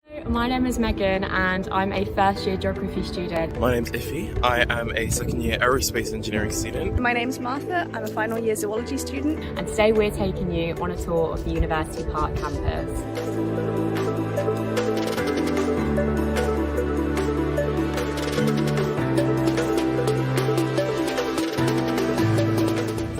My name is Megan and I'm a first year geography student. My name's Iffy. I am a second year aerospace engineering student. My name's Martha. I'm a final year zoology student. And today we're taking you on a tour of the University Park campus.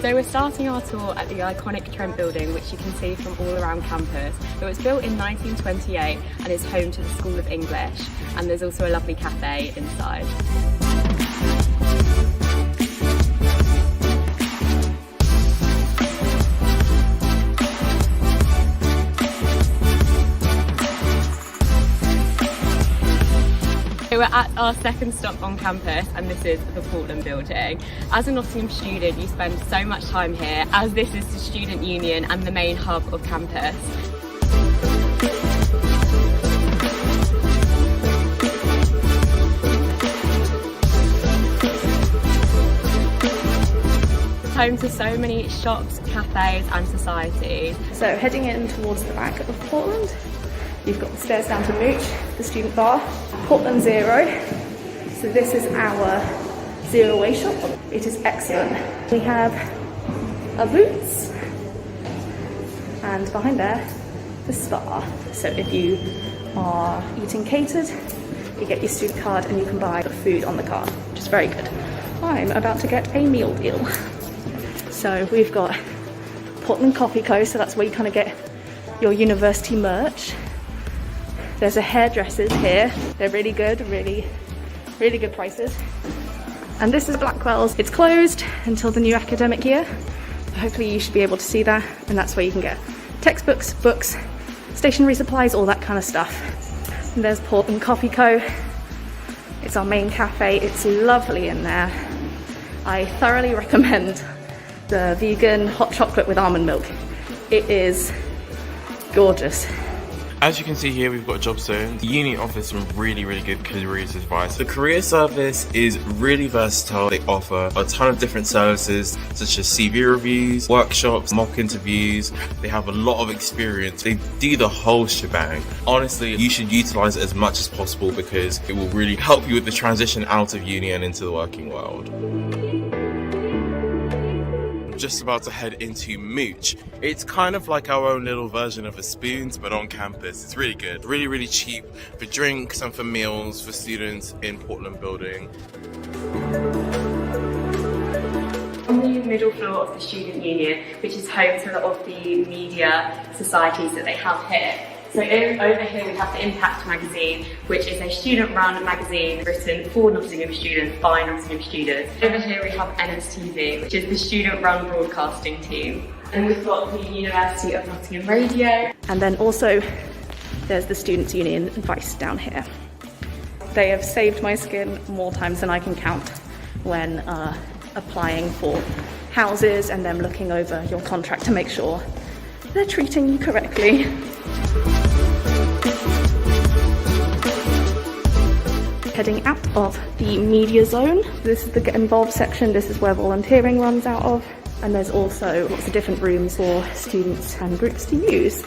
So we're starting our tour at the iconic Trent building, which you can see from all around campus. It was built in 1928 and is home to the School of English, and there's also a lovely cafe inside. We're at our second stop on campus, and this is the Portland building. As a Nottingham student, you spend so much time here, as this is the student union and the main hub of campus. It's home to so many shops, cafes and societies. So heading in towards the back of Portland, you've got the stairs down to Mooch, the student bar, Portland Zero. So this is our zero waste shop. It is excellent. We have our boots, and behind there, the spa. So if you are eating catered, you get your student card and you can buy the food on the card, which is very good. I'm about to get a meal deal. So we've got Portland Coffee Co, so that's where you kind of get your university merch. There's a hairdressers here. They're really good, really good prices. And this is Blackwell's. It's closed until the new academic year. Hopefully you should be able to see that. And that's where you can get textbooks, books, stationery supplies, all that kind of stuff. And there's Portland Coffee Co. It's our main cafe. It's lovely in there. I thoroughly recommend the vegan hot chocolate with almond milk. It is gorgeous. As you can see here, we've got a job zone. The uni offers some really good careers advice. The career service is really versatile. They offer a ton of different services such as CV reviews, workshops, mock interviews. They have a lot of experience. They do the whole shebang. Honestly, you should utilize it as much as possible because it will really help you with the transition out of uni and into the working world. Just about to head into Mooch. It's kind of like our own little version of a Spoons, but on campus. It's really good, really cheap for drinks and for meals for students in Portland building. On the middle floor of the student union, which is home to a lot of the media societies that they have here. So over here we have the Impact magazine, which is a student-run magazine written for Nottingham students by Nottingham students. Over here we have NSTV, which is the student-run broadcasting team. And we've got the University of Nottingham Radio. And then also there's the Students' Union advice down here. They have saved my skin more times than I can count when applying for houses and them looking over your contract to make sure they're treating you correctly. Heading out of the media zone. This is the Get Involved section. This is where volunteering runs out of. And there's also lots of different rooms for students and groups to use.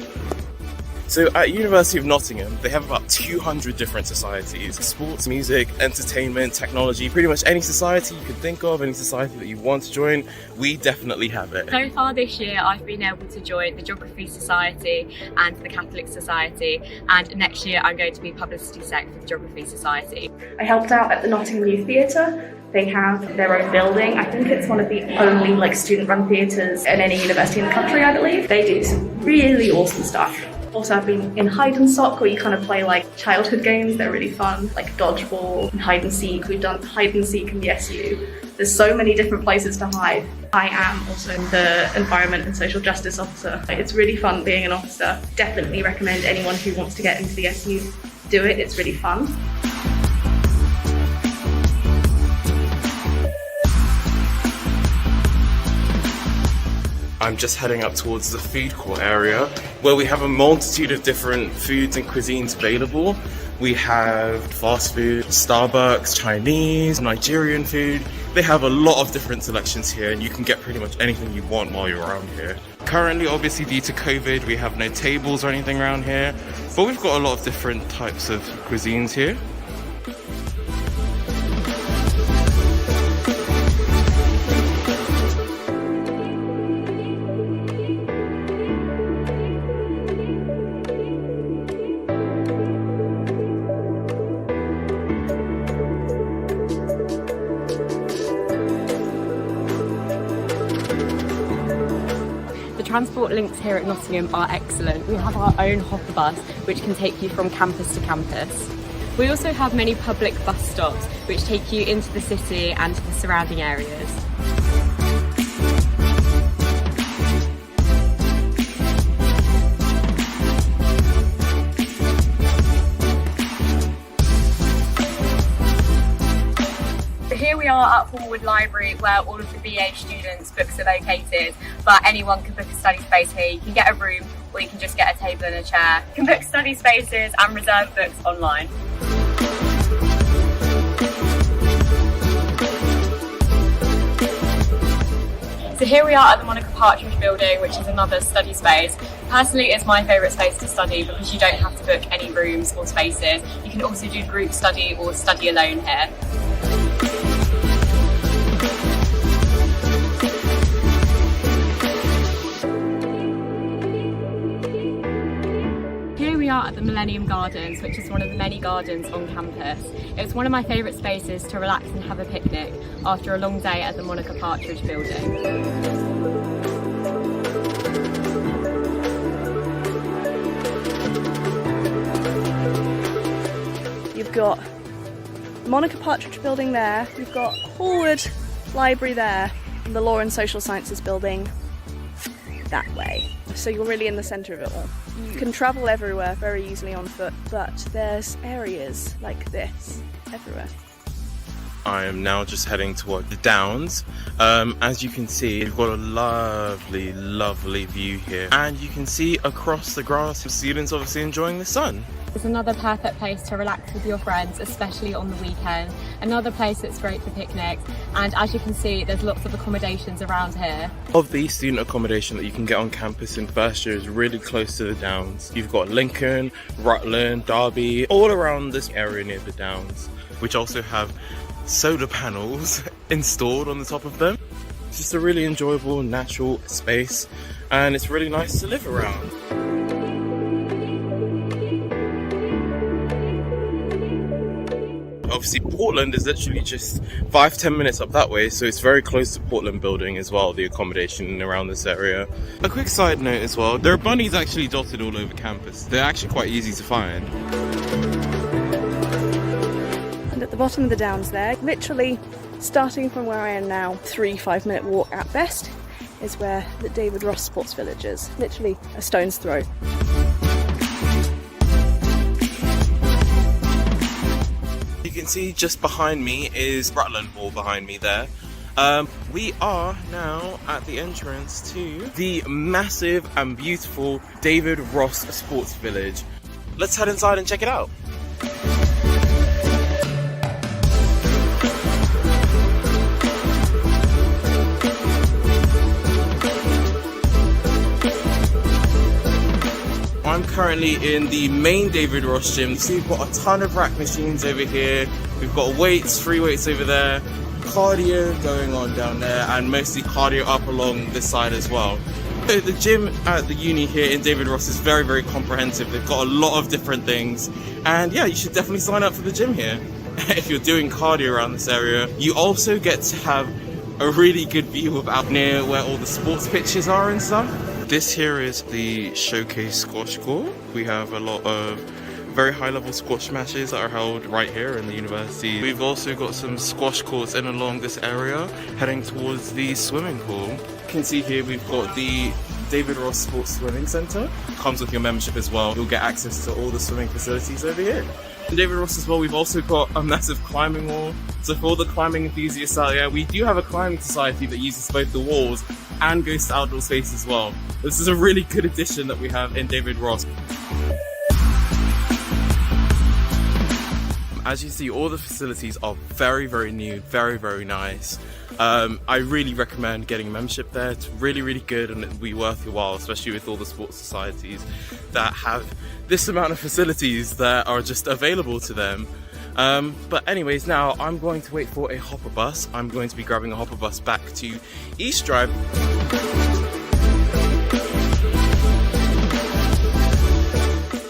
So at University of Nottingham, they have about 200 different societies. Sports, music, entertainment, technology, pretty much any society you could think of, any society that you want to join, we definitely have it. So far this year, I've been able to join the Geography Society and the Catholic Society, and next year I'm going to be Publicity Sec for the Geography Society. I helped out at the Nottingham Youth Theatre. They have their own building. I think it's one of the only student-run theatres in any university in the country, I believe. They do some really awesome stuff. Also, I've been in hide and sock, where you kind of play childhood games. They're really fun, like dodgeball and hide and seek. We've done hide and seek in the SU. There's so many different places to hide. I am also the Environment and Social Justice Officer. It's really fun being an officer. Definitely recommend anyone who wants to get into the SU do it. It's really fun. I'm just heading up towards the food court area where we have a multitude of different foods and cuisines available. We have fast food, Starbucks, Chinese, Nigerian food. They have a lot of different selections here and you can get pretty much anything you want while you're around here. Currently, obviously due to COVID, we have no tables or anything around here, but we've got a lot of different types of cuisines here. Transport links here at Nottingham are excellent. We have our own hopper bus which can take you from campus to campus. We also have many public bus stops which take you into the city and to the surrounding areas. Here we are at Hallwood Library where all of the BA students' books are located, but anyone can book a study space here. You can get a room or you can just get a table and a chair. You can book study spaces and reserve books online. So here we are at the Monica Partridge building, which is another study space. Personally, it's my favourite space to study because you don't have to book any rooms or spaces. You can also do group study or study alone here. We are at the Millennium Gardens, which is one of the many gardens on campus. It's one of my favourite spaces to relax and have a picnic after a long day at the Monica Partridge building. You've got Monica Partridge building there, you've got Hallwood Library there, and the Law and Social Sciences building that way. So you're really in the centre of it all. You can travel everywhere very easily on foot, but there's areas like this everywhere. I am now just heading toward the Downs. As you can see, we've got a lovely view here. And you can see across the grass, students obviously enjoying the sun. It's another perfect place to relax with your friends, especially on the weekend. Another place that's great for picnics. And as you can see, there's lots of accommodations around here. Of the student accommodation that you can get on campus in first year is really close to the Downs. You've got Lincoln, Rutland, Derby, all around this area near the Downs, which also have solar panels installed on the top of them. It's just a really enjoyable, natural space, and it's really nice to live around. Obviously Portland is literally just 5-10 minutes up that way, so it's very close to Portland building as well, the accommodation around this area. A quick side note as well, there are bunnies actually dotted all over campus. They're actually quite easy to find. And at the bottom of the Downs there, literally starting from where I am now, 3-5 minute walk at best, is where the David Ross Sports Village is, literally a stone's throw. You can see just behind me is Rutland Hall behind me there. We are now at the entrance to the massive and beautiful David Ross Sports Village. Let's head inside and check it out. I'm currently in the main David Ross gym. So we've got a ton of rack machines over here. We've got weights, free weights over there, cardio going on down there, and mostly cardio up along this side as well. So the gym at the uni here in David Ross is very comprehensive. They've got a lot of different things, and yeah, you should definitely sign up for the gym here if you're doing cardio around this area. You also get to have a really good view of out near where all the sports pitches are and stuff. This here is the Showcase Squash Court. We have a lot of very high level squash matches that are held right here in the university. We've also got some squash courts in along this area, heading towards the swimming pool. You can see here we've got the David Ross Sports Swimming Centre. Comes with your membership as well. You'll get access to all the swimming facilities over here. In David Ross as well, we've also got a massive climbing wall. So for all the climbing enthusiasts out there, we do have a climbing society that uses both the walls and goes to outdoor space as well. This is a really good addition that we have in David Ross. As you see, all the facilities are very new, very nice. I really recommend getting a membership there. It's really good and it'll be worth your while, especially with all the sports societies that have this amount of facilities that are just available to them. But anyways, now I'm going to wait for a hopper bus. I'm going to be grabbing a hopper bus back to East Drive.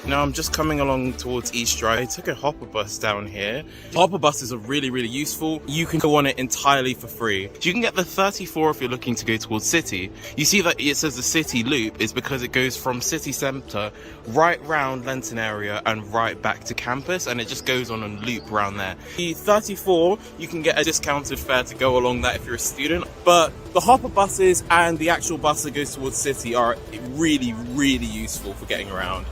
Now I'm just coming along towards East Drive. I took a hopper bus down here. Hopper buses are really useful. You can go on it entirely for free. You can get the 34 if you're looking to go towards City. You see that it says the City Loop is because it goes from City Centre right round Lenton area and right back to campus, and it just goes on a loop around there. The 34, you can get a discounted fare to go along that if you're a student, but the hopper buses and the actual bus that goes towards City are really useful for getting around.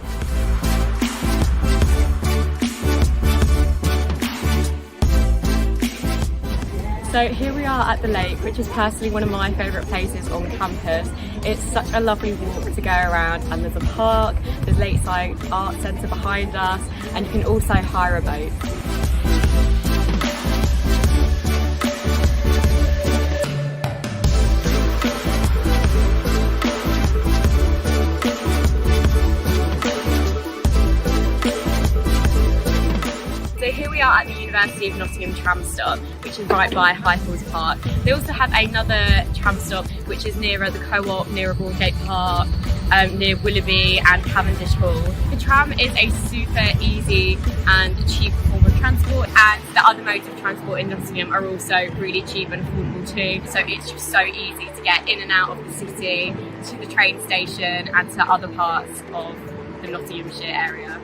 So here we are at the lake, which is personally one of my favourite places on campus. It's such a lovely walk to go around, and there's a park, there's Lakeside Art Centre behind us, and you can also hire a boat. So here we are at the University of Nottingham tram stop, which is right by Highfields Park. They also have another tram stop which is nearer the Co-op, nearer Broadgate Park, near Willoughby and Cavendish Hall. The tram is a super easy and cheap form of transport, and the other modes of transport in Nottingham are also really cheap and affordable too. So it's just so easy to get in and out of the city, to the train station and to other parts of the Nottinghamshire area.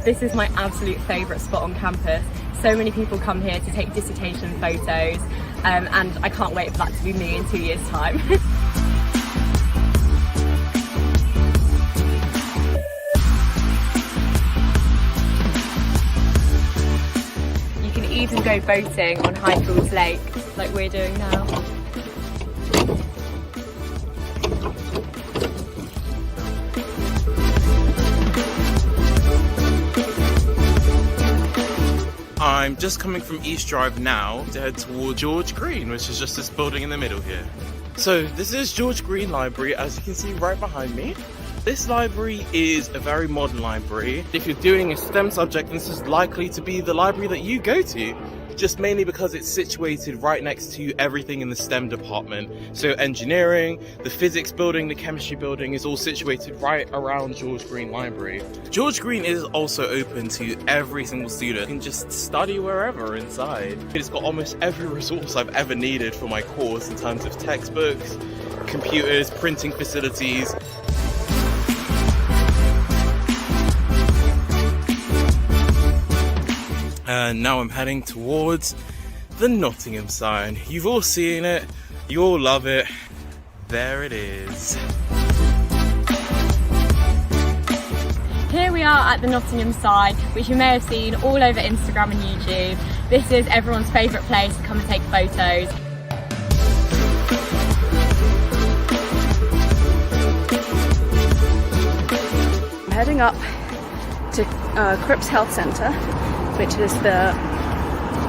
This is my absolute favourite spot on campus. So many people come here to take dissertation photos, and I can't wait for that to be me in 2 years' time. You can even go boating on Highfields Lake, like we're doing now. I'm just coming from East Drive now to head toward George Green, which is just this building in the middle here. So this is George Green Library, as you can see right behind me. This library is a very modern library. If you're doing a STEM subject, this is likely to be the library that you go to, just mainly because it's situated right next to everything in the STEM department. So engineering, the physics building, the chemistry building is all situated right around George Green Library. George Green is also open to every single student. You can just study wherever inside. It's got almost every resource I've ever needed for my course in terms of textbooks, computers, printing facilities. And now I'm heading towards the Nottingham sign. You've all seen it, you all love it. There it is. Here we are at the Nottingham sign, which you may have seen all over Instagram and YouTube. This is everyone's favourite place to come and take photos. I'm heading up to Cripps Health Centre, which is the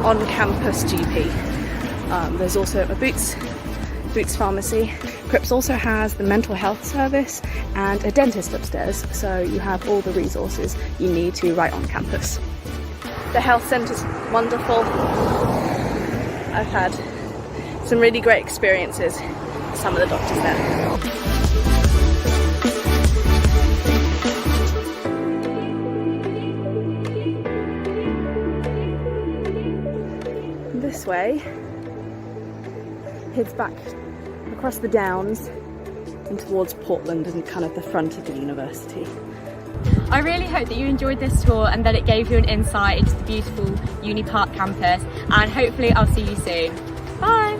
on-campus GP. There's also a Boots pharmacy. Cripps also has the mental health service and a dentist upstairs, so you have all the resources you need to right on campus. The health centre's wonderful. I've had some really great experiences with some of the doctors there. This way heads back across the downs and towards Portland and kind of the front of the university. I really hope that you enjoyed this tour and that it gave you an insight into the beautiful Uni Park campus, and hopefully I'll see you soon. Bye!